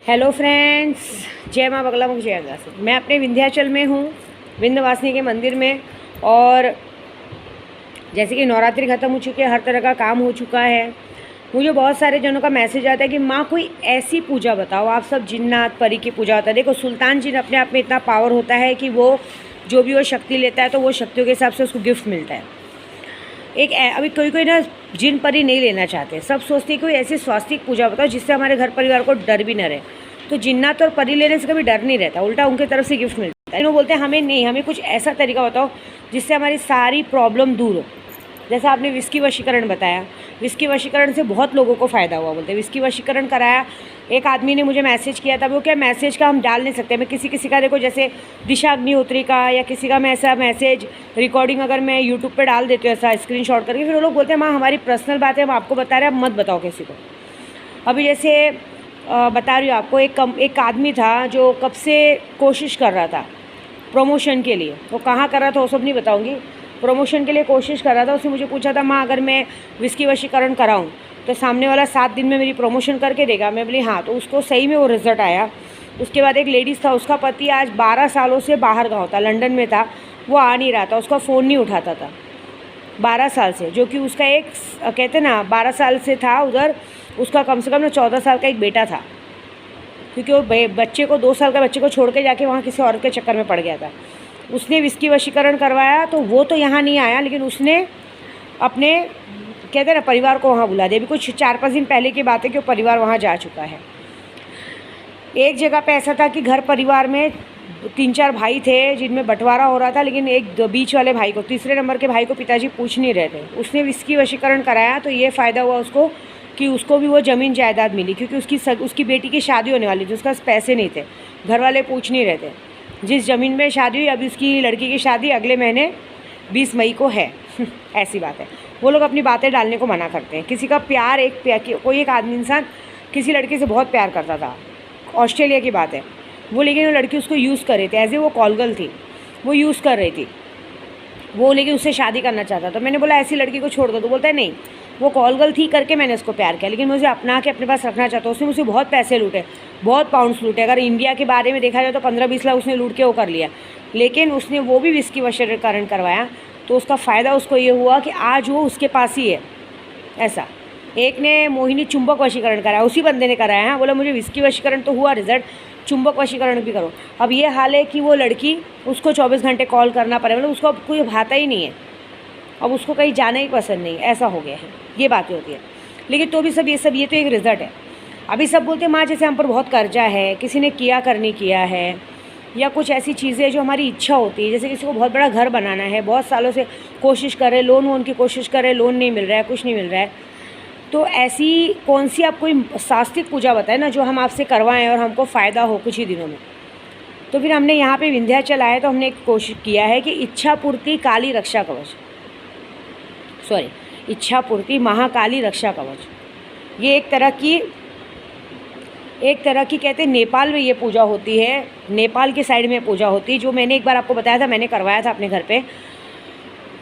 Hello friends, जय माँ बगलामुख जय अगासी। मैं अपने विंध्याचल में हूँ, विंध्यवासिनी के मंदिर में। और जैसे कि नवरात्रि ख़त्म हो चुके हैं, हर तरह का काम हो चुका है। मुझे बहुत सारे जनों का मैसेज आता है कि माँ कोई ऐसी पूजा बताओ, आप सब जिन्नात परी की पूजा होता है। देखो, सुल्तान जिन अपने आप में इतना पावर होता है कि वो जो भी वो शक्ति लेता है तो वो शक्तियों के हिसाब से उसको गिफ्ट मिलता है। अभी कोई ना जिन परी नहीं लेना चाहते, सब सोचते हैं कोई ऐसी स्वास्तिक पूजा बताओ जिससे हमारे घर परिवार को डर भी न रहे। तो जिन्नात और परी लेने से कभी डर नहीं रहता, उल्टा उनकी तरफ से गिफ्ट मिलता है। वो बोलते हैं हमें नहीं, हमें कुछ ऐसा तरीका बताओ जिससे हमारी सारी प्रॉब्लम दूर हो। जैसा आपने विस्की वशीकरण बताया, विस्की वशीकरण से बहुत लोगों को फ़ायदा हुआ। बोलते हैं विस्की वशीकरण कराया। एक आदमी ने मुझे मैसेज किया था, वो क्या मैसेज का हम डाल नहीं सकते। मैं किसी का देखो, जैसे दिशा अग्निहोत्री का या किसी का मैं ऐसा मैसेज रिकॉर्डिंग अगर मैं यूट्यूब पे डाल देती हूँ ऐसा स्क्रीनशॉट करके, फिर वो लोग बोलते हैं माँ हमारी पर्सनल बात है, हम आपको बता रहे हैं, आप मत बताओ किसी को। अभी जैसे बता रही हूँ आपको, एक आदमी था जो कब से कोशिश कर रहा था प्रमोशन के लिए। वो कहाँ कर रहा था वो सब नहीं बताऊँगी, प्रमोशन के लिए कोशिश कर रहा था। उसने मुझे पूछा था माँ अगर मैं विस्की वशीकरण कराऊँ तो सामने वाला 7 दिन में मेरी प्रमोशन करके देगा। मैं बोली हाँ। तो उसको सही में वो रिज़ल्ट आया। उसके बाद एक लेडीज़ था, उसका पति आज 12 सालों से बाहर गाँव था, लंदन में था, वो आ नहीं रहा था, उसका फ़ोन नहीं उठाता था 12 साल से। जो कि उसका एक कहते ना 12 साल से था उधर, उसका कम से कम ना 14 साल का एक बेटा था, क्योंकि वो बच्चे को 2 साल का बच्चे को छोड़ के जाके वहाँ किसी औरत के चक्कर में पड़ गया था। उसने विस्की वशीकरण करवाया तो वो तो यहाँ नहीं आया, लेकिन उसने अपने कहते हैं ना परिवार को वहाँ बुला दिया। अभी कुछ 4-5 दिन पहले की बात है कि वो परिवार वहाँ जा चुका है। एक जगह पे ऐसा था कि घर परिवार में 3-4 भाई थे जिनमें बंटवारा हो रहा था, लेकिन एक बीच वाले भाई को, तीसरे नंबर के भाई को पिताजी पूछ नहीं रहे थे। उसने विस्की वशीकरण कराया तो ये फ़ायदा हुआ उसको कि उसको भी वो ज़मीन जायदाद मिली, क्योंकि उसकी बेटी की शादी होने वाली थी, उसके पास पैसे नहीं थे, घर वाले पूछ नहीं रहे थे। जिस ज़मीन में शादी हुई, अभी उसकी लड़की की शादी अगले महीने 20 मई को है। ऐसी बात है, वो लोग अपनी बातें डालने को मना करते हैं। किसी का प्यार कोई एक आदमी इंसान किसी लड़की से बहुत प्यार करता था, ऑस्ट्रेलिया की बात है वो, लेकिन वो लड़की उसको यूज़ कर रही थी, एज ए वो कॉल गर्ल थी, वो यूज़ कर रही थी वो, लेकिन उससे शादी करना चाहता। तो मैंने बोला ऐसी लड़की को छोड़ दो। तो बोलता है नहीं, वो कॉल गर्ल थी करके मैंने उसको प्यार किया, लेकिन मुझे अपना के अपने पास रखना चाहता हूँ। उसने मुझे बहुत पैसे लूटे, बहुत पाउंड्स लूटे। अगर इंडिया के बारे में देखा जाए तो 15-20 लाख उसने लूट के वो कर लिया। लेकिन उसने वो भी विस्की वशीकरण करवाया तो उसका फ़ायदा उसको ये हुआ कि आज वो उसके पास ही है। ऐसा एक ने मोहिनी चुंबक वशीकरण कराया, उसी बंदे ने कराया है। बोला मुझे विस्की वशीकरण तो हुआ रिजल्ट, चुंबक वशीकरण भी करो। अब ये हाल है कि वो लड़की, उसको 24 घंटे कॉल करना पड़े, मतलब उसको अब कोई भाता ही नहीं है, अब उसको कहीं जाना ही पसंद नहीं, ऐसा हो गया है। ये बातें होती है, लेकिन तो भी सब ये तो एक रिज़ल्ट है। अभी सब बोलते हैं माँ जैसे हम पर बहुत कर्जा है, किसी ने किया है, या कुछ ऐसी चीज़ें जो हमारी इच्छा होती है। जैसे किसी को बहुत बड़ा घर बनाना है, बहुत सालों से कोशिश करे, लोन की कोशिश करे, लोन नहीं मिल रहा है, कुछ नहीं मिल रहा है। तो ऐसी कौन सी आप कोई शास्त्रिक पूजा बताए ना जो हम आपसे करवाएं और हमको फ़ायदा हो कुछ ही दिनों में। तो फिर हमने यहाँ पे विंध्याचल आए तो हमने एक कोशिश किया है कि इच्छा पूर्ति काली रक्षा कवच, इच्छा पूर्ति महाकाली रक्षा कवच, ये एक तरह की कहते हैं नेपाल में ये पूजा होती है, नेपाल की साइड में पूजा होती है। जो मैंने एक बार आपको बताया था, मैंने करवाया था अपने घर पे।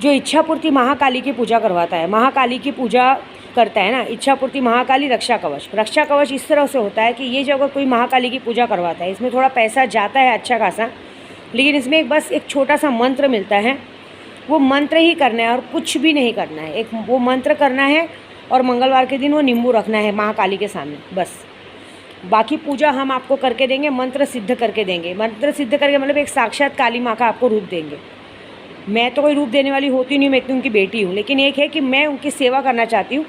जो इच्छा पूर्ति महाकाली की पूजा करवाता है, महाकाली की पूजा करता है ना, इच्छा पूर्ति महाकाली रक्षा कवच। रक्षा कवच इस तरह से होता है कि ये जो अगर कोई महाकाली की पूजा करवाता है, इसमें थोड़ा पैसा जाता है अच्छा खासा, लेकिन इसमें बस एक छोटा सा मंत्र मिलता है। वो मंत्र ही करना है और कुछ भी नहीं करना है, एक वो मंत्र करना है और मंगलवार के दिन वो नींबू रखना है महाकाली के सामने, बस। बाकी पूजा हम आपको करके देंगे, मंत्र सिद्ध करके देंगे। मंत्र सिद्ध करके मतलब एक साक्षात काली माँ का आपको रूप देंगे। मैं तो कोई रूप देने वाली होती नहीं, मैं इतनी उनकी बेटी हूँ, लेकिन एक है कि मैं उनकी सेवा करना चाहती हूँ।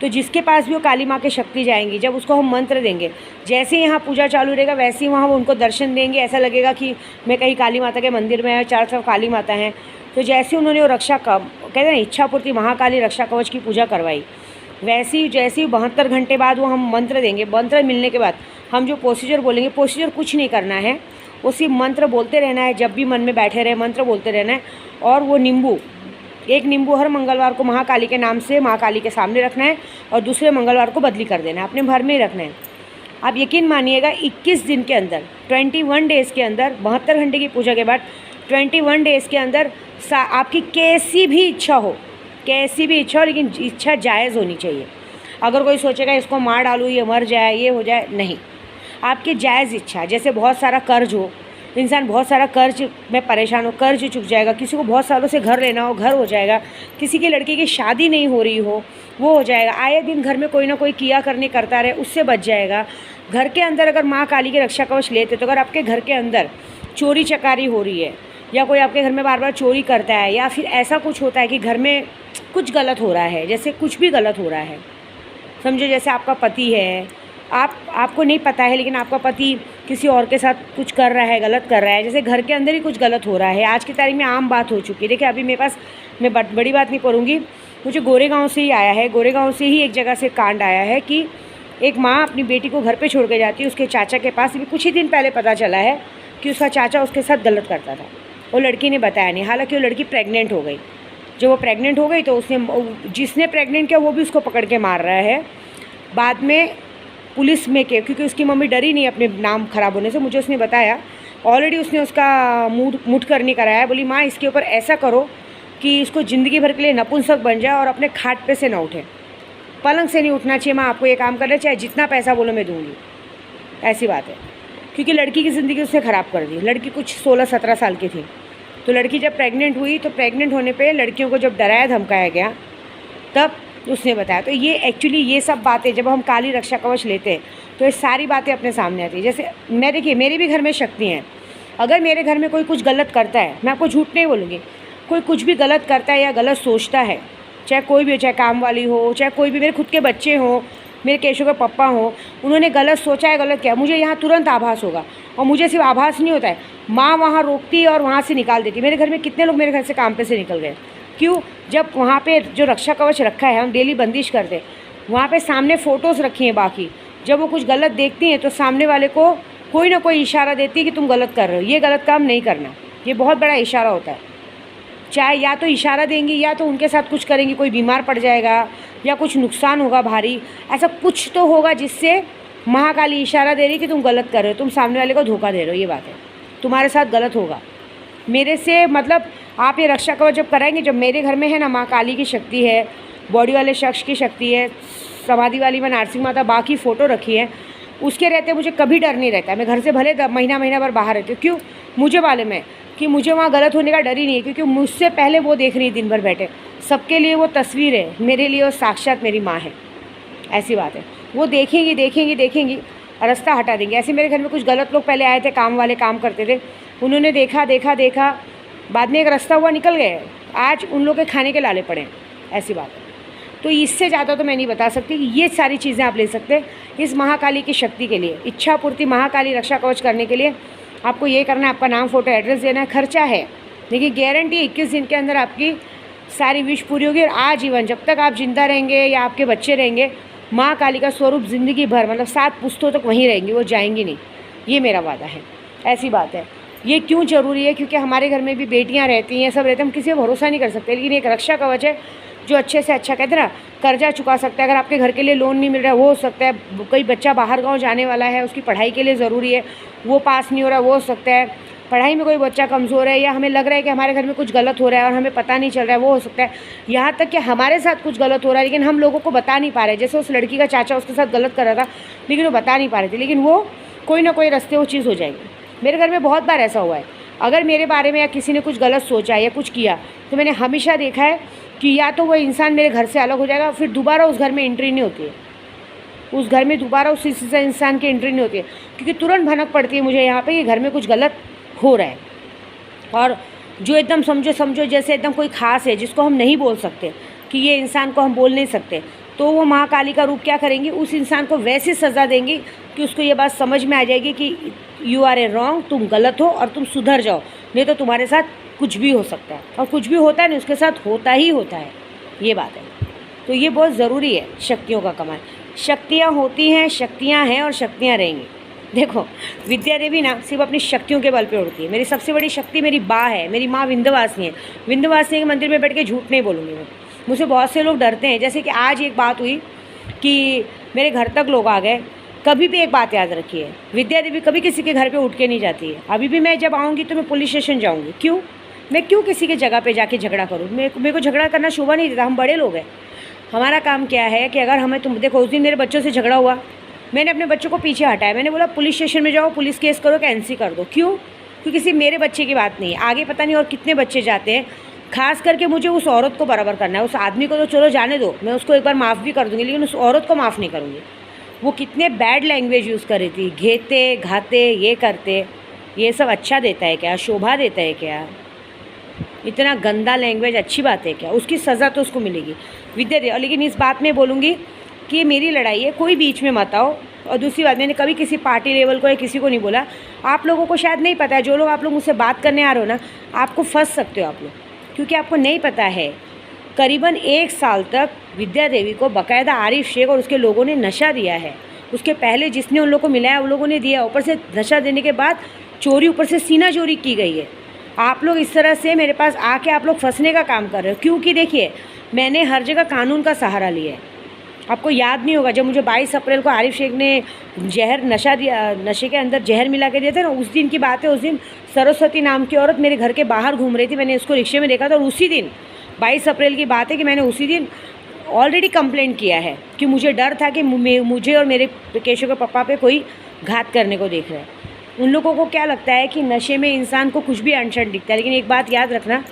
तो जिसके पास भी वो काली माँ की शक्ति जाएंगी, जब उसको हम मंत्र देंगे, जैसे ही यहाँ पूजा चालू रहेगा वैसे ही वहाँ वो उनको दर्शन देंगे। ऐसा लगेगा कि मैं कहीं काली माता के मंदिर में है, चारों तरफ काली माता हैं। तो जैसे उन्होंने वो कहते हैं ना इच्छा पूर्ति महाकाली रक्षा कवच की पूजा करवाई, वैसे ही जैसे ही 72 घंटे बाद वो हम मंत्र देंगे। मंत्र मिलने के बाद हम जो प्रोसीजर बोलेंगे, प्रोसीजर कुछ नहीं करना है, वो सिर्फ मंत्र बोलते रहना है। जब भी मन में बैठे रहे मंत्र बोलते रहना है। और वो नींबू, एक नींबू हर मंगलवार को महाकाली के नाम से महाकाली के सामने रखना है और दूसरे मंगलवार को बदली कर देना है, अपने घर में ही रखना है। आप यकीन मानिएगा 21 दिन के अंदर, 21 डेज़ के अंदर, 72 घंटे की पूजा के बाद 21 डेज़ के अंदर आपकी कैसी भी इच्छा हो, लेकिन इच्छा जायज़ होनी चाहिए। अगर कोई सोचेगा इसको मार डालूँ, ये मर जाए, ये हो जाए, नहीं। आपके जायज़ इच्छा, जैसे बहुत सारा कर्ज हो, इंसान बहुत सारा कर्ज में परेशान हो, कर्ज चुक जाएगा, किसी को बहुत सालों से घर लेना हो, घर हो जाएगा, किसी के लड़के की शादी नहीं हो रही हो, वो हो जाएगा, आए दिन घर में कोई ना कोई किया करने करता रहे, उससे बच जाएगा। घर के अंदर अगर माँ काली के रक्षा कवच लेते तो अगर आपके घर के अंदर चोरी चकारी हो रही है या कोई आपके घर में बार बार चोरी करता है या फिर ऐसा कुछ होता है कि घर में कुछ गलत हो रहा है, जैसे कुछ भी गलत हो रहा है, समझो जैसे आपका पति है, आपको नहीं पता है लेकिन आपका पति किसी और के साथ कुछ कर रहा है, गलत कर रहा है, जैसे घर के अंदर ही कुछ गलत हो रहा है, आज की तारीख में आम बात हो चुकी है। देखिए अभी मेरे पास, मैं बड़ी बात नहीं करूँगी, मुझे गोरेगांव से ही आया है, गोरेगांव से ही एक जगह से कांड आया है कि एक माँ अपनी बेटी को घर पे छोड़ के जाती है उसके चाचा के पास। अभी कुछ ही दिन पहले पता चला है कि उसका चाचा उसके साथ गलत करता था, वो लड़की ने बताया नहीं, हालांकि वो लड़की प्रेग्नेंट हो गई। जब वो प्रेग्नेंट हो गई तो उसने, जिसने प्रेग्नेंट किया वो भी उसको पकड़ के मार रहा है। बाद में पुलिस में के, क्योंकि उसकी मम्मी डरी नहीं अपने नाम ख़राब होने से, मुझे उसने बताया ऑलरेडी उसने उसका मुठ करने कराया, बोली माँ इसके ऊपर ऐसा करो कि इसको ज़िंदगी भर के लिए नपुंसक बन जाए और अपने खाट पे से ना उठे, पलंग से नहीं उठना चाहिए, माँ आपको ये काम करना चाहिए, जितना पैसा बोलो मैं दूँगी। ऐसी बात है, क्योंकि लड़की की ज़िंदगी उसने ख़राब कर दी। लड़की कुछ 16-17 साल की थी, तो लड़की जब प्रेग्नेंट हुई तो प्रेग्नेंट होने पे लड़कियों को जब डराया धमकाया गया तब उसने बताया। तो ये एक्चुअली ये सब बातें जब हम काली रक्षा कवच लेते हैं तो ये सारी बातें अपने सामने आती है। जैसे मैं, देखिए मेरे भी घर में शक्ति हैं, अगर मेरे घर में कोई कुछ गलत करता है, मैं आपको झूठ नहीं बोलूँगी, कोई कुछ भी गलत करता है या गलत सोचता है, चाहे कोई भी हो, चाहे काम वाली हो, चाहे कोई भी, मेरे खुद के बच्चे हों, मेरे केशव के पप्पा हों, उन्होंने गलत सोचा है, गलत किया, मुझे यहाँ तुरंत आभास होगा। और मुझे सिर्फ आभास नहीं होता है, माँ वहाँ रोकती है और वहाँ से निकाल देती है। मेरे घर में कितने लोग मेरे घर से काम पे से निकल गए, क्यों? जब वहाँ पे जो रक्षा कवच रखा है, हम डेली बंदिश करते, वहाँ पे सामने फ़ोटोज़ रखी हैं बाकी, जब वो कुछ गलत देखती हैं तो सामने वाले को कोई ना कोई इशारा देती है कि तुम गलत कर रहे हो, ये गलत काम नहीं करना। ये बहुत बड़ा इशारा होता है, चाहे या तो इशारा देंगी या तो उनके साथ कुछ करेंगी, कोई बीमार पड़ जाएगा या कुछ नुकसान होगा भारी, ऐसा कुछ तो होगा जिससे महाकाली इशारा दे रही कि तुम गलत कर रहे हो, तुम सामने वाले को धोखा दे रहे हो, ये बात है, तुम्हारे साथ गलत होगा। मेरे से मतलब आप ये रक्षा कवच जब कराएंगे, जब मेरे घर में है ना, माँ काली की शक्ति है, बॉडी वाले शख्स की शक्ति है, समाधि वाली में नारसिंह माता बाकी फ़ोटो रखी है, उसके रहते मुझे कभी डर नहीं रहता। मैं घर से भले महीना भर बाहर रहती हूँ, क्यों? मुझे मालूम है कि मुझे वहाँ गलत होने का डर ही नहीं है, क्योंकि मुझसे पहले वो देख रही है दिन भर बैठे, सबके लिए वो तस्वीर है, मेरे लिए वो साक्षात मेरी माँ है। ऐसी बात है, वो देखेंगी रास्ता हटा देंगे। ऐसे मेरे घर में कुछ गलत लोग पहले आए थे, काम वाले काम करते थे, उन्होंने देखा, बाद में एक रास्ता हुआ, निकल गए, आज उन लोग के खाने के लाले पड़े। ऐसी बात है। तो इससे ज़्यादा तो मैं नहीं बता सकती कि ये सारी चीज़ें आप ले सकते हैं इस महाकाली की शक्ति के लिए। इच्छा पूर्ति महाकाली रक्षा कवच करने के लिए आपको ये करना है, आपका नाम, फ़ोटो, एड्रेस देना है, खर्चा है, लेकिन गारंटी 21 दिन के अंदर आपकी सारी विश पूरी होगी। और आजीवन जब तक आप जिंदा रहेंगे या आपके बच्चे रहेंगे, माँ काली का स्वरूप ज़िंदगी भर, मतलब 7 पुश्तों तक वहीं रहेंगी, वो जाएंगी नहीं, ये मेरा वादा है। ऐसी बात है। ये क्यों ज़रूरी है? क्योंकि हमारे घर में भी बेटियां रहती हैं, सब रहते हैं, हम किसी पर भरोसा नहीं कर सकते, लेकिन एक रक्षा कवच है जो अच्छे से अच्छा, कहते हैं ना, कर्जा चुका सकता है। अगर आपके घर के लिए लोन नहीं मिल रहा है, वो हो सकता है, कोई बच्चा बाहर गाँव जाने वाला है, उसकी पढ़ाई के लिए ज़रूरी है, वो पास नहीं हो रहा, वो हो सकता है, पढ़ाई में कोई बच्चा कमज़ोर है, या हमें लग रहा है कि हमारे घर में कुछ गलत हो रहा है और हमें पता नहीं चल रहा है, वो हो सकता है। यहाँ तक कि हमारे साथ कुछ गलत हो रहा है लेकिन हम लोगों को बता नहीं पा रहे, जैसे उस लड़की का चाचा उसके साथ गलत कर रहा था लेकिन वो बता नहीं पा रहे थे, लेकिन वो कोई ना कोई रास्ते वो चीज़ हो जाएगी। मेरे घर में बहुत बार ऐसा हुआ है, अगर मेरे बारे में या किसी ने कुछ गलत सोचा या कुछ किया तो मैंने हमेशा देखा है कि या तो वो इंसान मेरे घर से अलग हो जाएगा, फिर दोबारा उस घर में एंट्री नहीं होती है, उस घर में दोबारा उस इंसान की एंट्री नहीं होती है, क्योंकि तुरंत भनक पड़ती है मुझे यहाँ पे कि घर में कुछ गलत हो रहा है। और जो एकदम समझो जैसे एकदम कोई ख़ास है जिसको हम नहीं बोल सकते कि ये इंसान को हम बोल नहीं सकते, तो वो महाकाली का रूप क्या करेंगी, उस इंसान को वैसी सज़ा देंगी कि उसको ये बात समझ में आ जाएगी कि यू आर ए रॉन्ग, तुम गलत हो और तुम सुधर जाओ, नहीं तो तुम्हारे साथ कुछ भी हो सकता है। और कुछ भी होता है नहीं, उसके साथ होता ही होता है, ये बात है। तो ये बहुत ज़रूरी है शक्तियों का कमाल। शक्तियाँ होती हैं, शक्तियाँ हैं और शक्तियाँ रहेंगी। देखो विद्या देवी ना सिर्फ अपनी शक्तियों के बल पे उड़ती है। मेरी सबसे बड़ी शक्ति मेरी माँ है, मेरी माँ विंध्यवासिनी है। विंध्यवासिनी के मंदिर में बैठ के झूठ नहीं बोलूँगी मैं। मुझसे बहुत से लोग डरते हैं, जैसे कि आज एक बात हुई कि मेरे घर तक लोग आ गए। कभी भी एक बात याद रखिए, विद्या देवी कभी किसी के घर पे उठ के नहीं जाती है। अभी भी मैं जब आऊँगी तो मैं पुलिस स्टेशन जाऊँगी। क्यों? मैं क्यों किसी के जगह पे जाके झगड़ा करूँ? मेरे को झगड़ा करना शोभा नहीं देता। हम बड़े लोग हैं, हमारा काम क्या है कि अगर हमें, तुम देखो उस दिन मेरे बच्चों से झगड़ा हुआ, मैंने अपने बच्चों को पीछे हटाया, मैंने बोला पुलिस स्टेशन में जाओ, पुलिस केस करो, कैंसिल कर दो। क्यों? क्योंकि सिर्फ मेरे बच्चे की बात नहीं है, आगे पता नहीं और कितने बच्चे जाते हैं। खास करके मुझे उस औरत को बराबर करना है। उस आदमी को तो चलो जाने दो, मैं उसको एक बार माफ़ भी कर दूँगी, लेकिन उस औरत को माफ़ नहीं करूँगी। वो कितने बैड लैंग्वेज यूज़ कर रही थी, घेते घाते ये करते, ये सब अच्छा देता है क्या? शोभा देता है क्या? इतना गंदा लैंग्वेज अच्छी बात है क्या? उसकी सज़ा तो उसको मिलेगी, विद्या दे। लेकिन इस बात में बोलूँगी कि ये मेरी लड़ाई है, कोई बीच में मत आओ। और दूसरी बात, मैंने कभी किसी पार्टी लेवल को या किसी को नहीं बोला। आप लोगों को शायद नहीं पता है, जो लोग आप लोग मुझसे बात करने आ रहे हो ना, आपको फंस सकते हो आप लोग, क्योंकि आपको नहीं पता है। करीबन 1 साल तक विद्या देवी को बाकायदा आरिफ शेख और उसके लोगों ने नशा दिया है। उसके पहले जिसने उन लोगों को मिलाया उन लोगों ने दिया, ऊपर से नशा देने के बाद चोरी, ऊपर से सीना चोरी की गई है। आप लोग इस तरह से मेरे पास आके आप लोग फंसने का काम कर रहे हो, क्योंकि देखिए मैंने हर जगह कानून का सहारा लिया है। आपको याद नहीं होगा जब मुझे 22 अप्रैल को आरिफ शेख ने जहर नशा दिया, नशे के अंदर जहर मिला के दिया था ना, उस दिन की बात है। उस दिन सरस्वती नाम की औरत मेरे घर के बाहर घूम रही थी, मैंने उसको रिक्शे में देखा था। और उसी दिन 22 अप्रैल की बात है कि मैंने उसी दिन ऑलरेडी कंप्लेंट किया है कि मुझे डर था कि मुझे और मेरे केशव के पापा पे कोई घात करने को देख रहा है। उन लोगों को क्या लगता है कि नशे में इंसान को कुछ भी अनशन दिखता है, लेकिन एक बात याद रखना,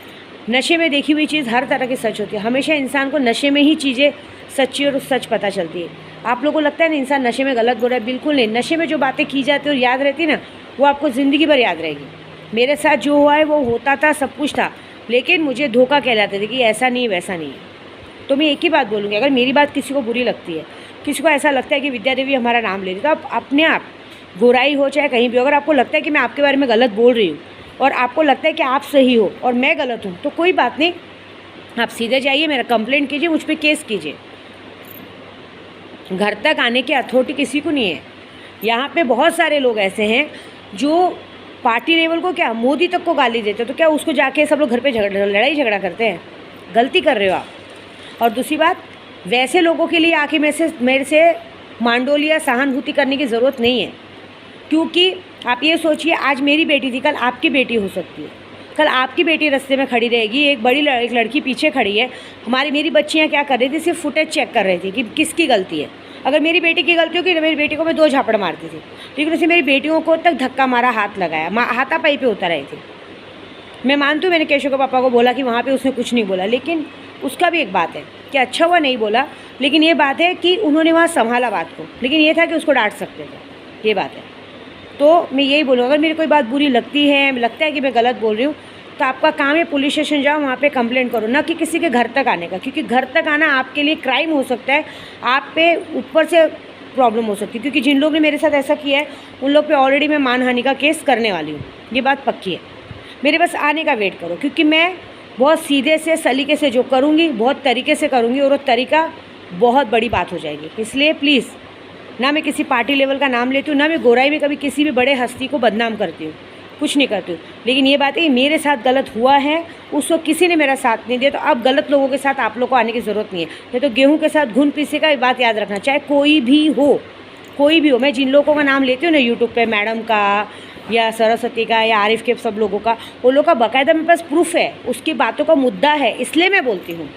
नशे में देखी हुई चीज़ हर तरह की सच होती है। हमेशा इंसान को नशे में ही चीज़ें सच्ची और सच पता चलती है। आप लोगों को लगता है ना इंसान नशे में गलत बोल रहा है, बिल्कुल नहीं। नशे में जो बातें की जाती है और याद रहती है ना, वो आपको ज़िंदगी भर याद रहेगी। मेरे साथ जो हुआ है वो होता था, सब कुछ था, लेकिन मुझे धोखा कहलाते थे कि ऐसा नहीं वैसा नहीं है। तो मैं एक ही बात बोलूँगी, अगर मेरी बात किसी को बुरी लगती है, किसी को ऐसा लगता है कि विद्या देवी हमारा नाम ले रही, तो आप अपने आप, गोराई हो चाहे कहीं भी, अगर आपको लगता है कि मैं आपके बारे में गलत बोल रही हूँ और आपको लगता है कि आप सही हो और मैं गलत हूँ, तो कोई बात नहीं, आप सीधे जाइए, मेरा कंप्लेंट कीजिए, मुझ पर केस कीजिए। घर तक आने की अथॉरिटी किसी को नहीं है। यहाँ पे बहुत सारे लोग ऐसे हैं जो पार्टी लेवल को क्या मोदी तक को गाली देते, तो क्या उसको जाके सब लोग घर पे लड़ाई झगड़ा करते हैं? गलती कर रहे हो आप। और दूसरी बात, वैसे लोगों के लिए आके मेरे से मांडोली या सहानुभूति करने की ज़रूरत नहीं है, क्योंकि आप ये सोचिए, आज मेरी बेटी थी, कल आपकी बेटी हो सकती है, कल आपकी बेटी रास्ते में खड़ी रहेगी, एक लड़की पीछे खड़ी है। मेरी बच्चियाँ क्या कर रही थी? सिर्फ फुटेज चेक कर रही थी कि किसकी गलती है। अगर मेरी बेटी की गलती होगी तो मेरी बेटी को मैं 2 झापड़ मारती थी, लेकिन उसे मेरी बेटियों को तक धक्का मारा, हाथ लगाया, हाथापाई पे उतर आई थी। मैं मानती हूँ मैंने केशव के पापा को बोला कि वहाँ पे उसने कुछ नहीं बोला, लेकिन उसका भी एक बात है कि अच्छा हुआ नहीं बोला, लेकिन ये बात है कि उन्होंने वहाँ संभाला बात को, लेकिन ये था कि उसको डांट सकते थे, ये बात है। तो मैं यही बोलूँ, अगर मेरी कोई बात बुरी लगती है, लगता है कि मैं गलत बोल रही हूँ, तो आपका काम है पुलिस स्टेशन जाओ, वहाँ पे कंप्लेंट करो, ना कि किसी के घर तक आने का, क्योंकि घर तक आना आपके लिए क्राइम हो सकता है, आप पे ऊपर से प्रॉब्लम हो सकती है। क्योंकि जिन लोग ने मेरे साथ ऐसा किया है उन लोग पे ऑलरेडी मैं मानहानि का केस करने वाली हूँ, ये बात पक्की है। मेरे बस आने का वेट करो, क्योंकि मैं बहुत सीधे से सलीके से जो करूँगी, बहुत तरीके से करूँगी, और वो तरीका बहुत बड़ी बात हो जाएगी। इसलिए प्लीज़, ना मैं किसी पार्टी लेवल का नाम लेती हूँ, ना मैं गोराई में कभी किसी भी बड़े हस्ती को बदनाम करती हूँ, कुछ नहीं करती हूँ। लेकिन ये बात है, मेरे साथ गलत हुआ है, उस वक्त किसी ने मेरा साथ नहीं दिया, तो अब गलत लोगों के साथ आप लोग को आने की ज़रूरत नहीं है। ये तो गेहूं के साथ घुन पीसेगा, ये बात याद रखना, चाहे कोई भी हो, कोई भी हो। मैं जिन लोगों का नाम लेती हूँ ना यूट्यूब पे, मैडम का या सरस्वती का या आरिफ के, सब लोगों का, वो लोग का बाकायदा मेरे पास प्रूफ है, उसकी बातों का मुद्दा है, इसलिए मैं बोलती हूँ।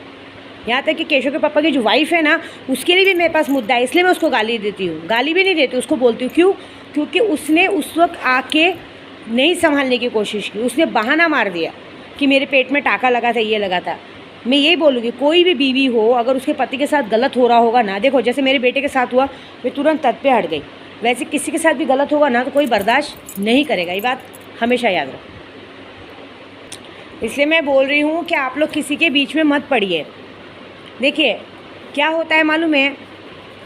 यहाँ तक कि केशव के पापा की जो वाइफ है ना, उसके लिए भी मेरे पास मुद्दा है, इसलिए मैं उसको गाली देती हूँ। गाली भी नहीं देती, उसको बोलती हूँ। क्यों? क्योंकि उसने उस वक्त आके नहीं संभालने की कोशिश की, उसने बहाना मार दिया कि मेरे पेट में टाका लगा था, ये लगा था। मैं यही बोलूँगी, कोई भी बीवी हो, अगर उसके पति के साथ गलत हो रहा होगा ना, देखो जैसे मेरे बेटे के साथ हुआ, मैं तुरंत तट पे हट गई, वैसे किसी के साथ भी गलत होगा ना, तो कोई बर्दाश्त नहीं करेगा, ये बात हमेशा याद रखो। इसलिए मैं बोल रही हूँ कि आप लोग किसी के बीच में मत पड़िए। देखिए क्या होता है मालूम है,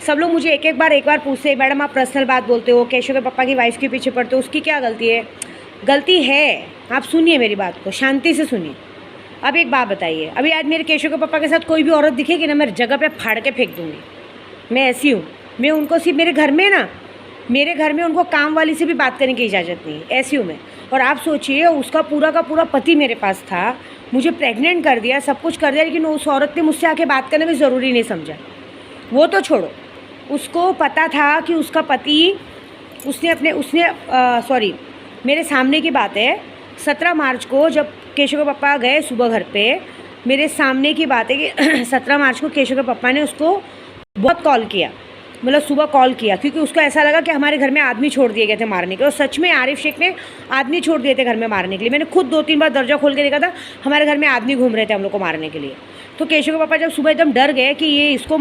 सब लोग मुझे एक बार पूछते हैं, मैडम आप पर्सनल बात बोलते हो, केशव के पापा की वाइफ के पीछे पड़ते हो, उसकी क्या गलती है? गलती है, आप सुनिए मेरी बात को, शांति से सुनिए। अब एक बात बताइए, अभी आज मेरे केशव के पापा के साथ कोई भी औरत दिखेगी ना, मैं जगह पे फाड़ के फेंक दूँगी। मैं ऐसी हूँ, मैं उनको सिर्फ मेरे घर में ना, मेरे घर में उनको काम वाली से भी बात करने की इजाज़त नहीं है, ऐसी हूँ मैं। और आप सोचिए, उसका पूरा का पूरा पति मेरे पास था, मुझे प्रेग्नेंट कर दिया, सब कुछ कर दिया, लेकिन उस औरत ने मुझसे आके बात करना भी ज़रूरी नहीं समझा। वो तो छोड़ो, उसको पता था कि उसका पति, मेरे सामने की बात है, 17 मार्च को जब केशव के पापा गए सुबह घर पे, मेरे सामने की बात है कि 17 मार्च को केशव के पापा ने उसको बहुत कॉल किया मतलब सुबह कॉल किया, क्योंकि उसको ऐसा लगा कि हमारे घर में आदमी छोड़ दिए गए थे मारने के। और सच में आरिफ शेख ने आदमी छोड़ दिए थे घर में मारने के लिए। मैंने खुद 2-3 बार दरवाजा खोल के देखा था, हमारे घर में आदमी घूम रहे थे हम लोग को मारने के लिए। तो केशव के पापा जब सुबह एकदम डर गए कि ये इसको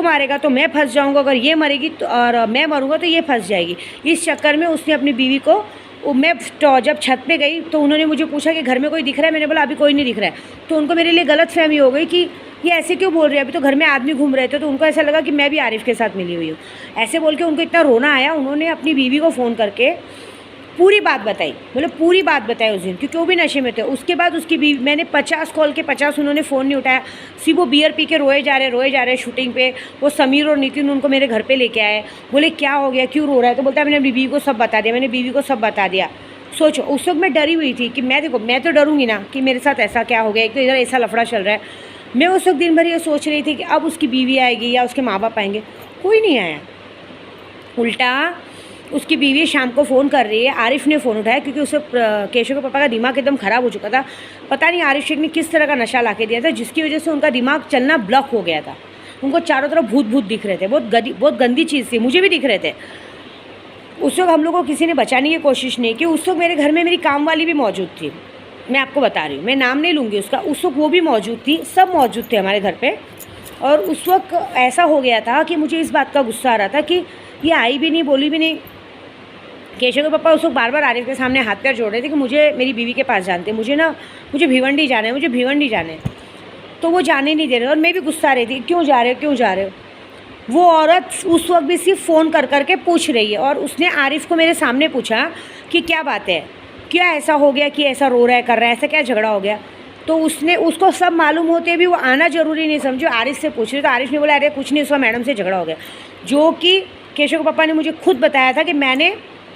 मारेगा तो मैं फंस जाऊँगा, अगर ये मरेगी तो और मैं मरूँगा तो ये फंस जाएगी। इस चक्कर में उसने अपनी बीवी को, मैं जब छत पे गई तो उन्होंने मुझे पूछा कि घर में कोई दिख रहा है। मैंने बोला अभी कोई नहीं दिख रहा है। तो उनको मेरे लिए गलतफहमी हो गई कि ये ऐसे क्यों बोल रहे हैं, अभी तो घर में आदमी घूम रहे थे। तो उनको ऐसा लगा कि मैं भी आरिफ के साथ मिली हुई हूँ। ऐसे बोल के उनको इतना रोना आया। उन्होंने अपनी बीवी को फ़ोन करके पूरी बात बताई, मतलब पूरी बात बताई उस दिन, क्योंकि वो भी नशे में थे। उसके बाद उसकी बीवी, मैंने 50 कॉल के 50 उन्होंने फ़ोन नहीं उठाया। सिर्फ वो बियर पी के रोए जा रहे शूटिंग पे। वो समीर और नितिन उनको मेरे घर पे लेके आए, बोले क्या हो गया, क्यों रो रहा है। तो बोलता है मैंने अपनी बीवी को सब बता दिया, मैंने बीवी को सब बता दिया। सोचो उस वक्त मैं डरी हुई थी कि मैं तो डरूंगी ना कि मेरे साथ ऐसा क्या हो गया, एक तो इधर ऐसा लफड़ा चल रहा है। मैं उस वक्त दिन भर ये सोच रही थी कि अब उसकी बीवी आएगी या उसके माँ बाप आएंगे। कोई नहीं आया। उल्टा उसकी बीवी शाम को फ़ोन कर रही है, आरिफ ने फ़ोन उठाया, क्योंकि उसे केशव के पापा का दिमाग एकदम ख़राब हो चुका था। पता नहीं आरिफ शेख ने किस तरह का नशा ला के दिया था, जिसकी वजह से उनका दिमाग चलना ब्लॉक हो गया था। उनको चारों तरफ भूत दिख रहे थे, बहुत गंदी चीज़ थी। मुझे भी दिख रहे थे। उस वक्त हम लोग को किसी ने बचाने की कोशिश नहीं की। उस वक्त मेरे घर में मेरी काम वाली भी मौजूद थी, मैं आपको बता रही हूँ, मैं नाम नहीं लूँगी उसका। उस वक्त वो भी मौजूद थी, सब मौजूद थे हमारे घर पे। और उस वक्त ऐसा हो गया था कि मुझे इस बात का गुस्सा आ रहा था कि ये आई भी नहीं, बोली भी नहीं। केशव के पापा उस वक्त बार बार आरिफ के सामने हाथ पैर जोड़ रहे थे कि मुझे मेरी बीवी के पास जानते, मुझे भिवंडी जाना है, तो वो जाने नहीं दे रहे। और मैं भी गुस्सा आ रही थी, क्यों जा रहे हो। वो औरत उस वक्त भी सिर्फ फ़ोन कर के पूछ रही है। और उसने आरिफ को मेरे सामने पूछा कि क्या बात है, क्या ऐसा हो गया कि ऐसा रो रहा है, कर रहा है, ऐसा क्या झगड़ा हो गया। तो उसको सब मालूम होते भी वो आना ज़रूरी नहीं समझो, आरिफ से पूछ रही। तो आरिफ ने बोला अरे कुछ नहीं, उसका मैडम से झगड़ा हो गया। जो कि केशव के पापा ने मुझे खुद बताया था, कि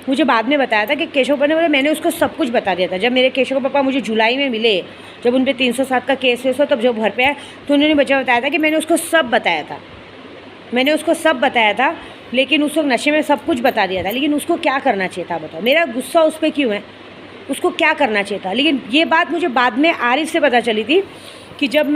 मुझे बाद में बताया था कि केशव पापा ने बोला मैंने उसको सब कुछ बता दिया था। जब मेरे केशव के पापा मुझे जुलाई में मिले, जब उन पर 307 का केस हो, तब जब घर पे आए तो उन्होंने बताया था कि मैंने उसको सब बताया था। लेकिन उस वक्त नशे में सब कुछ बता दिया था। लेकिन उसको क्या करना चाहिए था बताओ, मेरा गुस्सा उस पर क्यों है, उसको क्या करना चाहिए था। लेकिन ये बात मुझे बाद में आरिफ से पता चली थी कि जब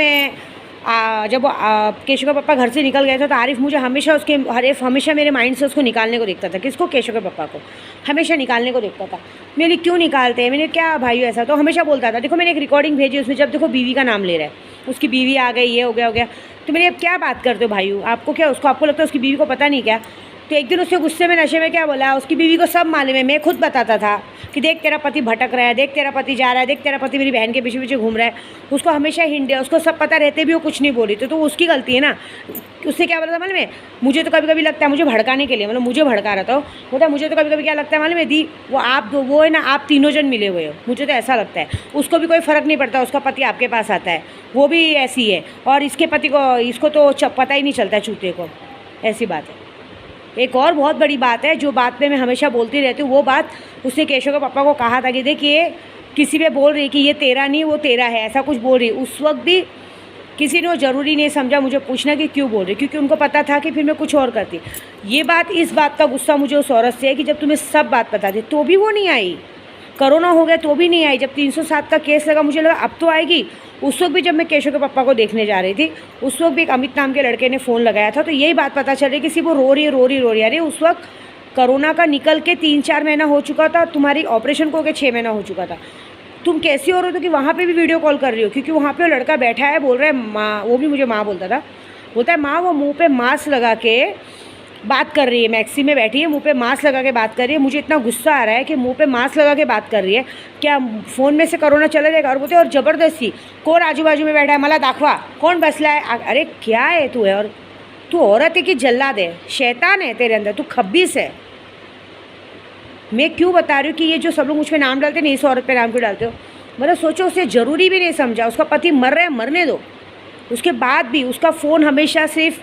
केशव का पापा घर से निकल गया था, तो आरिफ मुझे हमेशा मेरे माइंड से उसको निकालने को देखता था। किसको, केशव के पापा को हमेशा निकालने को देखता था। मैंने क्यों निकालते हैं, मैंने क्या भाई ऐसा, तो हमेशा बोलता था। देखो मैंने एक रिकॉर्डिंग भेजी, उसमें जब देखो बीवी का नाम ले रहा है, उसकी बीवी आ गई, ये हो गया। तो मैंने अब क्या बात करते हो भाई, आपको लगता है उसकी बीवी को पता नहीं क्या। तो एक दिन उससे गुस्से में नशे में क्या बोला, उसकी बीवी को सब मालूम है, मैं खुद बताता था कि देख तेरा पति भटक रहा है, देख तेरा पति जा रहा है, देख तेरा पति मेरी बहन के पीछे घूम रहा है। उसको हमेशा हिंट है, उसको सब पता रहते भी वो कुछ नहीं बोल रही। तो उसकी गलती है ना। उससे क्या बोला था मालूम है, मुझे तो कभी कभी लगता है मुझे भड़काने के लिए, मतलब मुझे भड़का रहा था। बोलता मुझे तो कभी कभी क्या लगता है मालूम है दी, वो है ना, आप तीनों जन मिले हुए हो, मुझे तो ऐसा लगता है। उसको भी कोई फ़र्क नहीं पड़ता, उसका पति आपके पास आता है, वो भी ऐसी है। और इसके पति को, इसको तो पता ही नहीं चलता चूते को, ऐसी बात है। एक और बहुत बड़ी बात है, जो बात पे मैं हमेशा बोलती रहती हूँ, वो बात उसने केशव के पापा को कहा था कि देखिए किसी पे बोल रही कि ये तेरा नहीं वो तेरा है, ऐसा कुछ बोल रही। उस वक्त भी किसी ने वो ज़रूरी नहीं समझा मुझे पूछना कि क्यों बोल रही, क्योंकि उनको पता था कि फिर मैं कुछ और करती। इस बात का गुस्सा मुझे उस औरत से है कि जब तुम्हें सब बात पता थी तो भी वो नहीं आई। कोरोना हो गया तो भी नहीं आई। जब 307 का केस लगा मुझे लगा अब तो आएगी। उस वक्त भी जब मैं केशव के पापा को देखने जा रही थी, उस वक्त भी एक अमित नाम के लड़के ने फ़ोन लगाया था। तो यही बात पता चल रही कि सिर्फ वो रो रही। अरे उस वक्त कोरोना का निकल के 3-4 महीना हो चुका था, तुम्हारी ऑपरेशन को हो के 6 महीना हो चुका था। तुम कैसी हो रहे हो कि वहाँ पे भी वीडियो कॉल कर रही हो, क्योंकि वहाँ पे वो लड़का बैठा है, बोल रहा है माँ, वो भी मुझे माँ बोलता था, बोलता है माँ वो मुँह पे मास्क लगा के बात कर रही है, मैक्सी में बैठी है, मुंह पे मास्क लगा के बात कर रही है। मुझे इतना गुस्सा आ रहा है कि मुंह पे मास्क लगा के बात कर रही है, क्या फ़ोन में से कोरोना चला जाएगा। और बोलते और ज़बरदस्ती कौन आजू बाजू में बैठा है, मला दाखवा कौन बसला है। अरे क्या है तू, है और तू औरत है कि जल्लाद है, शैतान है तेरे अंदर, तू खब्बीस है। मैं क्यों बता रही हूँ कि ये जो सब लोग मुझ पर नाम डालते नहीं, इस औरत पर नाम क्यों डालते हो। मतलब सोचो, उसे ज़रूरी भी नहीं समझा, उसका पति मर रहा है, मरने दो। उसके बाद भी उसका फ़ोन हमेशा सिर्फ,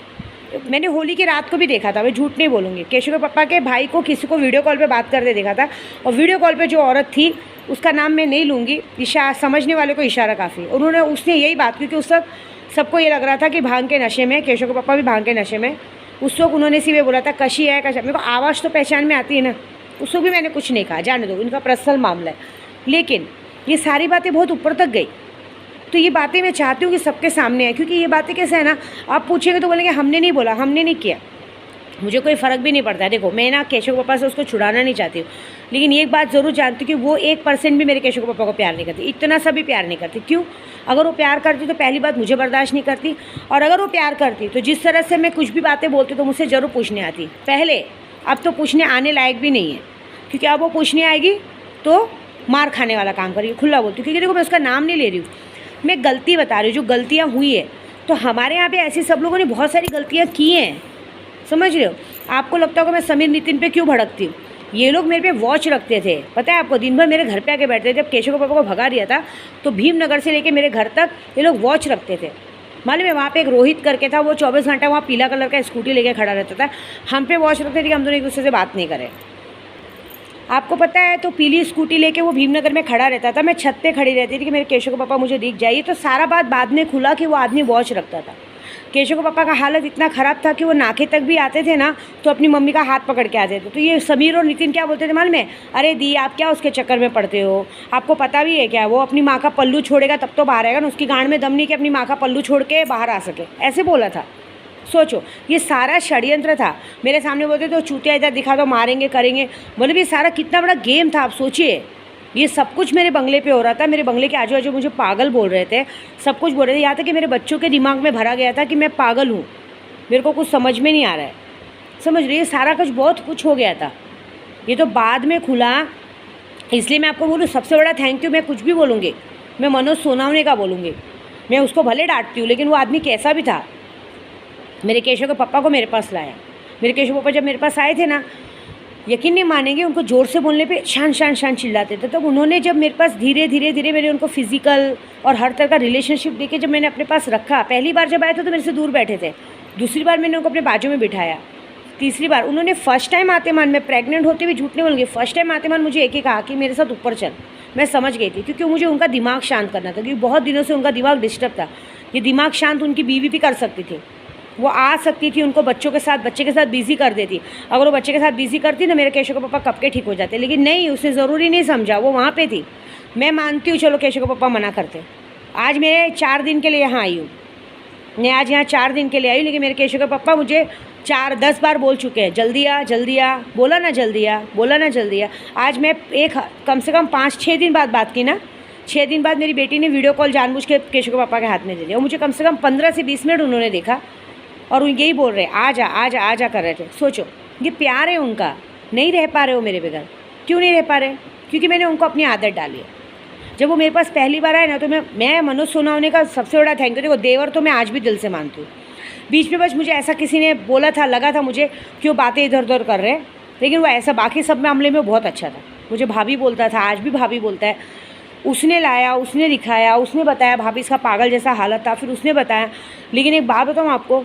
मैंने होली की रात को भी देखा था, मैं झूठ नहीं बोलूँगी, केशव के पापा के भाई को किसी को वीडियो कॉल पे बात करते देखा था। और वीडियो कॉल पे जो औरत थी उसका नाम मैं नहीं लूँगी, समझने वाले को इशारा काफ़ी। उसने यही बात की कि उस वक्त सबको ये लग रहा था कि भांग के नशे में, केशव के पापा भी भांग के नशे में। उस वक्त उन्होंने सिर्फ ये बोला था कशी है कशा, मेरे को आवाज़ तो पहचान में आती है ना। उस वक्त भी मैंने कुछ नहीं कहा, जाने दो, इनका पर्सनल मामला है। लेकिन ये सारी बातें बहुत ऊपर तक गई, तो ये बातें मैं चाहती हूँ कि सबके सामने आए, क्योंकि ये बातें कैसे है ना, आप पूछेंगे तो बोलेंगे हमने नहीं बोला, हमने नहीं किया। मुझे कोई फ़र्क भी नहीं पड़ता है। देखो मैं ना केशव पापा से उसको छुड़ाना नहीं चाहती हूँ, लेकिन एक बात ज़रूर जानती हूँ कि वो 1% भी मेरे केशव पापा को प्यार नहीं करती, इतना सा भी प्यार नहीं करती। क्यों? अगर वो प्यार करती तो पहली बात मुझे बर्दाश्त नहीं करती, और अगर वो प्यार करती तो जिस तरह से मैं कुछ भी बातें बोलती तो मुझसे ज़रूर पूछने आती पहले। अब तो पूछने आने लायक भी नहीं है, क्योंकि अब वो पूछने आएगी तो मार खाने वाला काम करेगी, खुला बोलती हूँ। क्योंकि देखो मैं उसका नाम नहीं ले रही हूँ, मैं गलती बता रही हूँ, जो गलतियाँ हुई है। तो हमारे यहाँ पे ऐसी सब लोगों ने बहुत सारी गलतियाँ की हैं, समझ रहे हो? आपको लगता होगा मैं समीर नितिन पे क्यों भड़कती हूँ। ये लोग मेरे पे वॉच रखते थे, पता है आपको, दिन भर मेरे घर पे आके बैठते थे। जब केशव पापा को भगा दिया था तो भीमनगर से लेके मेरे घर तक ये लोग वॉच रखते थे। मालूम है, वहाँ पे एक रोहित करके था, वो 24 घंटा वहाँ पीला कलर का स्कूटी लेके खड़ा रहता था। हम पे वॉच रखते थे कि हम दोनों एक दूसरे से बात नहीं करें। आपको पता है, तो पीली स्कूटी लेके वो भीमनगर में खड़ा रहता था, मैं छत पे खड़ी रहती थी कि मेरे केशव पापा मुझे दिख जाइए। तो सारा बात बाद में खुला कि वो आदमी वॉच रखता था। केशव पापा का हालत इतना ख़राब था कि वो नाके तक भी आते थे ना तो अपनी मम्मी का हाथ पकड़ के आते थे। तो ये समीर और नितिन क्या बोलते थे मालूम है, अरे दी आप क्या उसके चक्कर में पड़ते हो, आपको पता भी है क्या, वो अपनी माँ का पल्लू छोड़ेगा तब तो बाहर आएगा ना, उसकी गांड में दम नहीं कि अपनी माँ का पल्लू छोड़ के बाहर आ सके, ऐसे बोला था। सोचो, ये सारा षड्यंत्र था। मेरे सामने बोलते तो चूतिया इधर दिखा दो, मारेंगे करेंगे, मतलब ये सारा कितना बड़ा गेम था। आप सोचिए, ये सब कुछ मेरे बंगले पे हो रहा था। मेरे बंगले के आजू बाजू मुझे पागल बोल रहे थे, सब कुछ बोल रहे थे। यहाँ तक कि मेरे बच्चों के दिमाग में भरा गया था कि मैं पागल हूँ, मेरे को कुछ समझ में नहीं आ रहा है, समझ रही है? सारा कुछ बहुत कुछ हो गया था। ये तो बाद में खुला, इसलिए मैं आपको बोलूँ सबसे बड़ा थैंक यू मैं कुछ भी बोलूँगी, मैं मनोज सोनावने का बोलूँगी। मैं उसको भले डांटती हूँ, लेकिन वो आदमी कैसा भी था, मेरे केशव के पापा को मेरे पास लाया। मेरे केशव पापा जब मेरे पास आए थे ना, यकीन नहीं मानेंगे, उनको ज़ोर से बोलने पे शान शान शान चिल्लाते थे। तब उन्होंने जब मेरे पास धीरे धीरे धीरे मैंने उनको फिजिकल और हर तरह का रिलेशनशिप देके जब मैंने अपने पास रखा, पहली बार जब आए थे तो मेरे से दूर बैठे थे, दूसरी बार मैंने उनको अपने बाजू में बिठाया, तीसरी बार उन्होंने फर्स्ट टाइम आते मान, मैं प्रेग्नेंट होते हुए झूठ नहीं बोलूँगी, फर्स्ट टाइम आते मान मुझे एक ही कहा कि मेरे साथ ऊपर चल। मैं समझ गई थी, क्योंकि मुझे उनका दिमाग शांत करना था, क्योंकि बहुत दिनों से उनका दिमाग डिस्टर्ब था। ये दिमाग शांत उनकी बीवी भी कर सकती थी, वो आ सकती थी, उनको बच्चे के साथ बिज़ी कर देती। अगर वो बच्चे के साथ बिज़ी करती ना, मेरे केशव के पापा कब के ठीक हो जाते, लेकिन नहीं, उसने ज़रूरी नहीं समझा, वो वहाँ पे थी। मैं मानती हूँ, चलो केशव के पापा मना करते। आज मैं 4 दिन के लिए यहाँ आई हूँ, मैं आज यहाँ 4 दिन के लिए आई हूँ, लेकिन मेरे केशव के पापा मुझे 4-10 बार बोल चुके हैं, जल्दी आ जल्दी आ, बोला ना जल्दी आ, बोला ना जल्दी आ। आज मैं कम से कम 5-6 दिन बाद बात की ना, 6 दिन बाद मेरी बेटी ने वीडियो कॉल जानबूझ के केशव के पापा के हाथ में दे दिया, और मुझे कम से कम 15 से 20 मिनट उन्होंने देखा, और यही बोल रहे आजा आजा आजा कर रहे थे। सोचो, ये प्यार है उनका। नहीं रह पा रहे हो मेरे बगैर, क्यों नहीं रह पा रहे? क्योंकि मैंने उनको अपनी आदत डाली है। जब वो मेरे पास पहली बार आए ना, तो मैं मनोज सोनावने का सबसे बड़ा थैंक यू। देखो, देवर तो मैं आज भी दिल से मानती हूँ। बीच में बस मुझे ऐसा किसी ने बोला था, लगा था मुझे कि वो बातें इधर उधर कर रहे हैं, लेकिन वो ऐसा बाकी सब मामले में बहुत अच्छा था। मुझे भाभी बोलता था, आज भी भाभी बोलता है। उसने लाया, उसने दिखाया, उसने बताया भाभी इसका पागल जैसा हालत था, फिर उसने बताया। लेकिन एक बात बताऊँ आपको,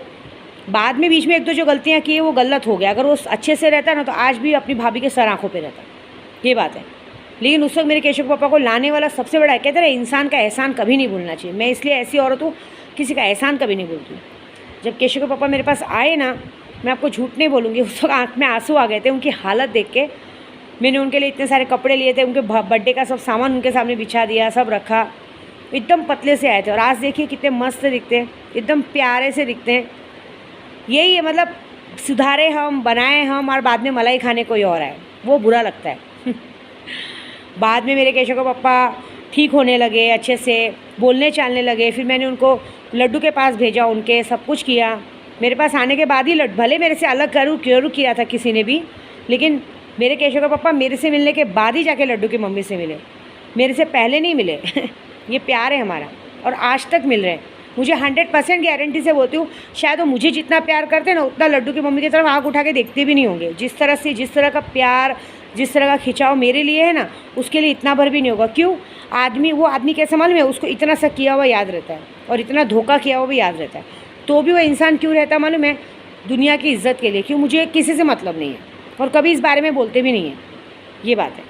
बाद में बीच में एक दो जो गलतियाँ की है वो गलत हो गया। अगर वो अच्छे से रहता ना तो आज भी अपनी भाभी के सर आँखों पे रहता, ये बात है। लेकिन उस वक्त मेरे केशव पापा को लाने वाला सबसे बड़ा, कहते हैं इंसान का एहसान कभी नहीं भूलना चाहिए। मैं इसलिए ऐसी औरत हूँ, किसी का एहसान कभी नहीं भूलती हूँ। जब केशव के पापा मेरे पास आए ना, मैं आपको झूठ नहीं बोलूँगी, उस वक्त आँख में आंसू आ गए थे उनकी हालत देख के। मैंने उनके लिए इतने सारे कपड़े लिए थे, उनके बर्थडे का सब सामान उनके सामने बिछा दिया, सब रखा। एकदम पतले से आए थे, और आज देखिए कितने मस्त दिखते हैं, एकदम प्यारे से दिखते हैं। यही है, मतलब सुधारे हम, बनाए हम, और बाद में मलाई खाने कोई और आए, वो बुरा लगता है। बाद में मेरे केशव के पापा ठीक होने लगे, अच्छे से बोलने चालने लगे। फिर मैंने उनको लड्डू के पास भेजा, उनके सब कुछ किया। मेरे पास आने के बाद ही भले मेरे से अलग जरूर किया था किसी ने भी, लेकिन मेरे केशव के पापा मेरे से मिलने के बाद ही जाके लड्डू की मम्मी से मिले, मेरे से पहले नहीं मिले। ये प्यार है हमारा, और आज तक मिल रहे हैं। मुझे 100% गारंटी से बोलती हूँ, शायद वो मुझे जितना प्यार करते हैं ना, उतना लड्डू की मम्मी की तरफ आँख उठा के देखते भी नहीं होंगे। जिस तरह का प्यार, जिस तरह का खिंचाव मेरे लिए है ना, उसके लिए इतना भर भी नहीं होगा। क्यों? वो आदमी कैसे मालूम है, उसको इतना सा किया हुआ याद रहता है, और इतना धोखा किया हुआ भी याद रहता है। तो भी वो इंसान क्यों रहता मालूम है? दुनिया की इज्जत के लिए। क्यों? मुझे किसी से मतलब नहीं है, और कभी इस बारे में बोलते भी नहीं है, ये बात है।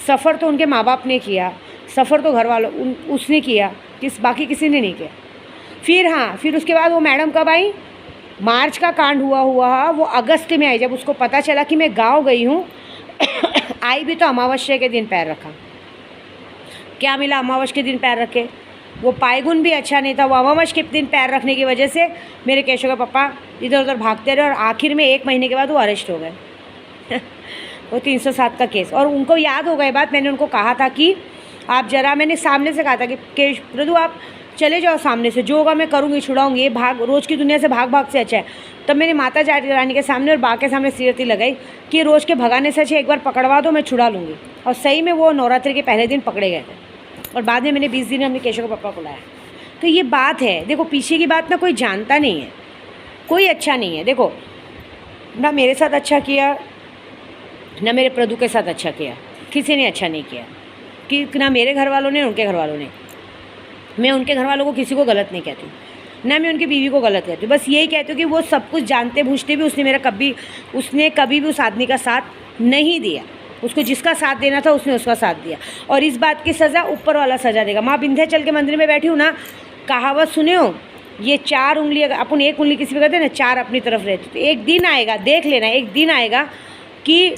सफ़र तो उनके माँ बाप ने किया, सफ़र तो घर वालों उसने किया, बाकी किसी ने नहीं किया। फिर उसके बाद वो मैडम कब आई? मार्च का कांड हुआ वो अगस्त में आई। जब उसको पता चला कि मैं गांव गई हूँ, आई भी तो अमावस्या के दिन पैर रखा। क्या मिला अमावस्या के दिन पैर रखे? वो पायगुन भी अच्छा नहीं था। वो अमावस के दिन पैर रखने की वजह से मेरे केशव के पापा इधर उधर भागते रहे और आखिर में 1 महीने के बाद वो अरेस्ट हो गए वो 307 का केस। और उनको याद हो गई बात, मैंने उनको कहा था कि आप ज़रा, मैंने सामने से कहा था कि प्रभु आप चले जाओ सामने से, जो होगा मैं करूँगी, छुड़ाऊँगी, ये भाग रोज़ की दुनिया से भाग से अच्छा है। तब मैंने माता रानी के सामने और बा के सामने सीरती लगाई कि रोज़ के भगाने से अच्छा एक बार पकड़वा दो, मैं छुड़ा लूँगी। और सही में वो नवरात्रि के पहले दिन पकड़े गए थे और बाद में मैंने 20 दिन अपने केशव के पापा को लाया। तो ये बात है, देखो पीछे की बात ना कोई जानता नहीं है, कोई अच्छा नहीं है। देखो ना मेरे साथ अच्छा किया, ना मेरे प्रदू के साथ अच्छा किया, किसी ने अच्छा नहीं किया, कि ना मेरे घर वालों ने, उनके घर वालों ने। मैं उनके घर वालों को किसी को गलत नहीं कहती, ना मैं उनकी बीवी को गलत कहती हूँ। बस यही कहती हूँ कि वो सब कुछ जानते बूझते भी उसने कभी भी उस आदमी का साथ नहीं दिया। उसको जिसका साथ देना था उसने उसका साथ दिया, और इस बात की सज़ा ऊपर वाला सज़ा देगा। माँ विंध्याचल के मंदिर में बैठी हूँ ना, कहावत सुने हो, ये 4 उंगली, अगर अपन 1 उंगली किसी पे करते ना, 4 अपनी तरफ रहती। तो एक दिन आएगा, देख लेना, एक दिन आएगा कि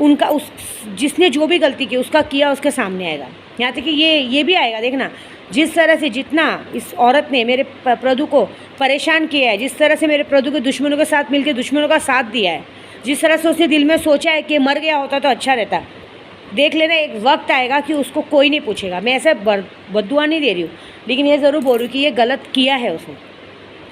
उनका उस जिसने जो भी गलती की उसका किया उसके सामने आएगा। यहाँ तक कि ये भी आएगा, देखना जिस तरह से जितना इस औरत ने मेरे प्रदू को परेशान किया है, जिस तरह से मेरे प्रदू के दुश्मनों के साथ मिलकर दुश्मनों का साथ दिया है, जिस तरह से उसने दिल में सोचा है कि मर गया होता तो अच्छा रहता, देख लेना एक वक्त आएगा कि उसको कोई नहीं पूछेगा। मैं ऐसे बद्दुआ नहीं दे रही हूँ, लेकिन ये ज़रूर बोल रही हूँ कि ये गलत किया है उसने।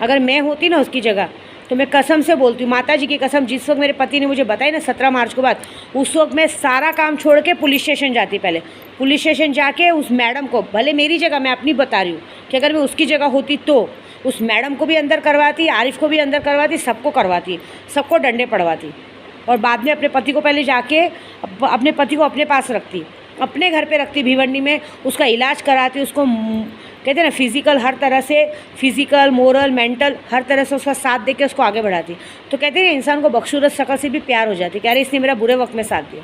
अगर मैं होती ना उसकी जगह तो मैं कसम से बोलती हूँ, माता जी की कसम, जिस वक्त मेरे पति ने मुझे बताई ना 17 मार्च के बाद, उस वक्त मैं सारा काम छोड़ के पुलिस स्टेशन जाती। पहले पुलिस स्टेशन जाके उस मैडम को, भले मेरी जगह, मैं अपनी बता रही हूँ कि अगर मैं उसकी जगह होती तो उस मैडम को भी अंदर करवाती, आरिफ को भी अंदर करवाती, सबको करवाती, सबको डंडे पड़वाती, और बाद में अपने पति को पहले जाके अपने पति को अपने पास रखती, अपने घर पे रखती भिवंडी में, उसका इलाज कराती, उसको कहते हैं ना फिज़िकल, हर तरह से फिज़िकल, मोरल, मेंटल, हर तरह से उसका साथ देके उसको आगे बढ़ाती। तो कहते हैं इंसान को बदसूरत शक्ल से भी प्यार हो जाती है कि अरे इसने मेरा बुरे वक्त में साथ दिया।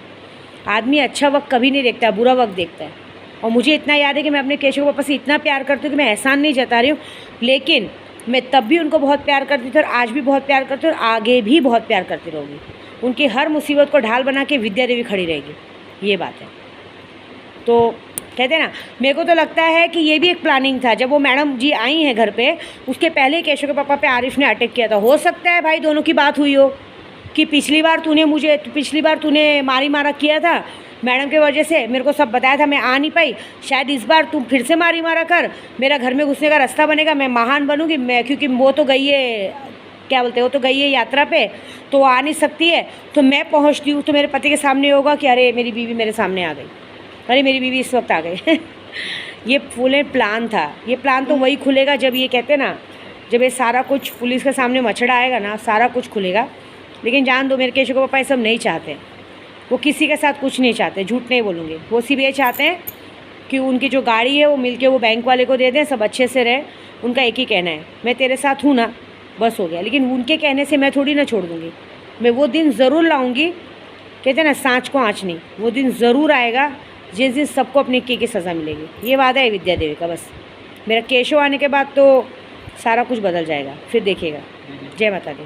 आदमी अच्छा वक्त कभी नहीं देखता, बुरा वक्त देखता है। और मुझे इतना याद है कि मैं अपने केशव पापा से इतना प्यार करती हूँ कि मैं एहसान नहीं जता रही हूँ, लेकिन मैं तब भी उनको बहुत प्यार करती थी और आज भी बहुत प्यार करती हूँ और आगे भी बहुत प्यार करती रहूँगी। उनकी हर मुसीबत को ढाल बना के विद्या देवी खड़ी रहेगी, ये बात है। तो कहते हैं ना, मेरे को तो लगता है कि ये भी एक प्लानिंग था। जब वो मैडम जी आई हैं घर पे, उसके पहले केशव के पापा पे आरिफ ने अटैक किया था। हो सकता है भाई दोनों की बात हुई हो कि पिछली बार तूने मारी मारा किया था मैडम की वजह से, मेरे को सब बताया था, मैं आ नहीं पाई, शायद इस बार तुम फिर से मारी मारा कर, मेरा घर में घुसने का रास्ता बनेगा, मैं महान बनूँगी, मैं, क्योंकि वो तो गई है, क्या बोलते हैं, वो तो गई है यात्रा पे, तो आ नहीं सकती है, तो मैं पहुँचती हूँ तो मेरे पति के सामने होगा कि अरे मेरी बीवी मेरे सामने आ गई, अरे मेरी बीवी इस वक्त आ गई ये फुल प्लान था। ये प्लान तो वही खुलेगा जब ये कहते ना, जब ये सारा कुछ पुलिस के सामने मछड़ा आएगा ना, सारा कुछ खुलेगा। लेकिन जान दो, मेरे केशव के पापा ये सब नहीं चाहते, वो किसी के साथ कुछ नहीं चाहते, झूठ नहीं बोलूँगी। वो सिर्फ ये चाहते हैं कि उनकी जो गाड़ी है वो मिलके वो बैंक वाले को दे दें, सब अच्छे से रहे। उनका एक ही कहना है, मैं तेरे साथ हूँ ना, बस हो गया। लेकिन उनके कहने से मैं थोड़ी ना छोड़ दूँगी, मैं वो दिन ज़रूर लाऊँगी। कहते हैं ना, सांच को आँच नहीं, वो दिन ज़रूर आएगा जिस दिन सबको अपनी की सज़ा मिलेगी। ये वादा है विद्या देवी का। बस मेरा केशव आने के बाद तो सारा कुछ बदल जाएगा, फिर देखिएगा। जय माता दी।